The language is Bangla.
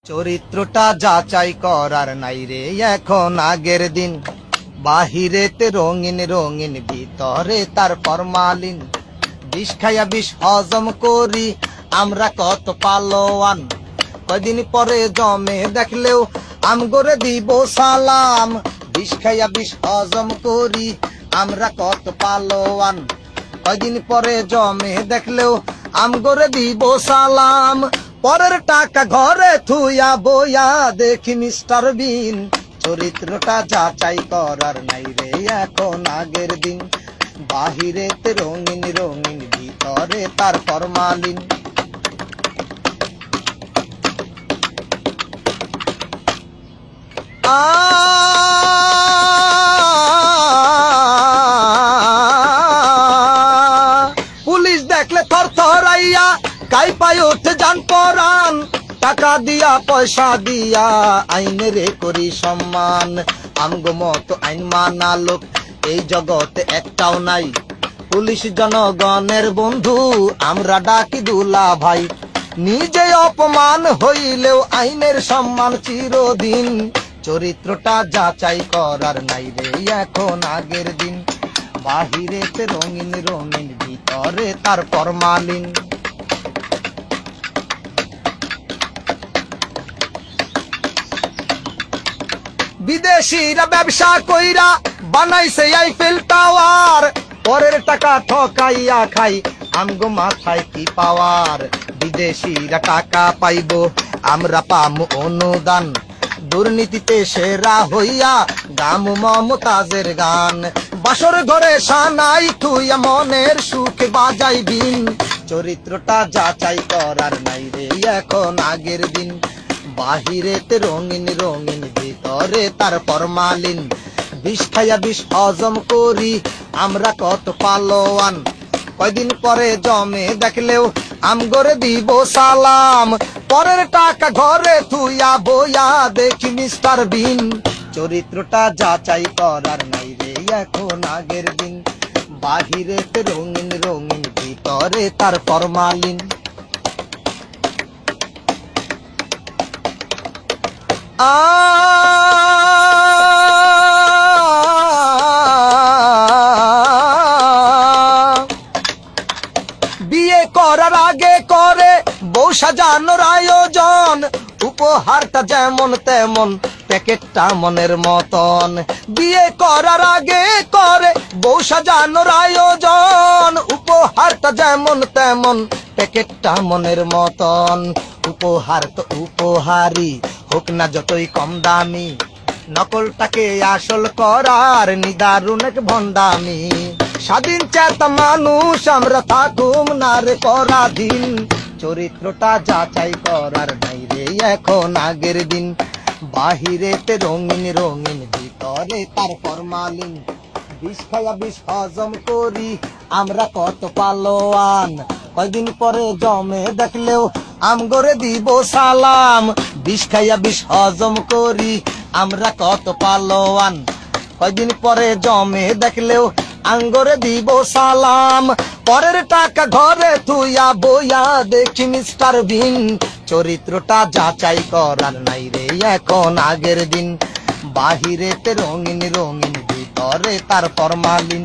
চরিত্রটা যাচাই করার নাই রে এখন আগের দিন। বাহিরেতে রঙিন রঙিন, ভিতরে তার ফরমালিন। বিষ খাইয়া বিষ হজম করি আমরা কত পালোয়ান। কয়দিন পরে জমে দেখলেও আমগরে দিব সালাম। বিষ খাইয়া বিষ হজম করি আমরা কত পালোয়ান। কয়দিন পরে জমে দেখলেও আমগরে দিব সালাম। পরের টাকা ঘরে থুয়া বইয়া দেখি মিস্টার বিন। চরিত্রটা যাচাই করার নাই রে এখন আগের দিন। বাহিরেতে রঙিন রঙিন, ভিতরে তার ফরমালিন। পুলিশ দেখলে থরথরাইয়া কাই পায় ওঠে জান পরান। টাকা দিয়া পয়সা দিয়া আইনের করি সম্মান। আমগো মতো আইন মানা লোক এই জগতে একটাও নাই। পুলিশ জনগণের বন্ধু, আমরা ডাকি দুলা ভাই। নিজে অপমান হইলেও আইনের সম্মান চিরদিন। চরিত্রটা যাচাই করার নাই রে এখন আগের দিন। বাহিরেতে রঙিন রঙিন, ভিতরে তার ফরমালিন। বিদেশিরা ব্যবসা কইরা বানাইছে আইফেল টাওয়ার। পরের টাকা ঠকাইয়া খাই আমগো মাথায় কি পাওয়ার। বিদেশিরা টাকা পাইব আমরা পামু অনুদান। দুর্নীতিতে সেরা হইয়া গামু মমতাজের গান। বাসর ঘরে সানাই থুইয়া মনের সুখে বাজাই বিন। চরিত্রটা যাচাই করার নাই রে এখন আগের দিন। বাহিরেতে রঙিন রঙিন, ভিতরে তার ফরমালিন। বিষ খাইয়া বিষ হজম করি আমরা কত পালোয়ান। কয়দিন পরে জমে দেখলেও আমগরে দিব সালাম। পরের টাকা ঘরে থুইয়া বইয়া দেখি মিস্টার বিন। চরিত্রটা যাচাই করার নাই রে এখন আগের দিন। বাহিরেতে রঙিন রঙিন, ভিতরে তার ফরমালিন। বিয়ে করার আগে করে বউ সাজানোর আয়োজন। উপহারটা যেমন তেমন, প্যাকেটটা মনের মতন। বিয়ে করার আগে করে বউ সাজানোর আয়োজন। উপহারটা যেমন তেমন, প্যাকেটটা মনের মতন। উপহার তো উপহারই হোক না যতই কম দামি। নকলটাকে আসল করার নিদারুণ এক ভণ্ডামি। স্বাধীন চেতা মানুষ আমরা থাকুম না রে পরাধীন। চরিত্রটা যাচাই করার নাই রে এখন আগের দিন। বাহিরেতে রঙিন রঙিন, ভিতরে তার ফরমালিন। বিষ খাইয়া বিষ হজম করি আমরা কত পালোয়ান। কয়দিন পরে জমে দেখলেও আমগরে দিব সালাম। বিষ খাইয়া বিষ হজম করি আমরা কত পালোয়ান। কয়দিন পরে জমে দেখলেও আঙ্গরে দিব সালাম। পরের টাকা ঘরে থুইয়া বইয়া দেখি মিস্টার বিন। চরিত্রটা যাচাই করার নাই রে এখন আগের দিন। বাহিরেতে রঙিন রঙিন, ভিতরে তার ফরমালিন।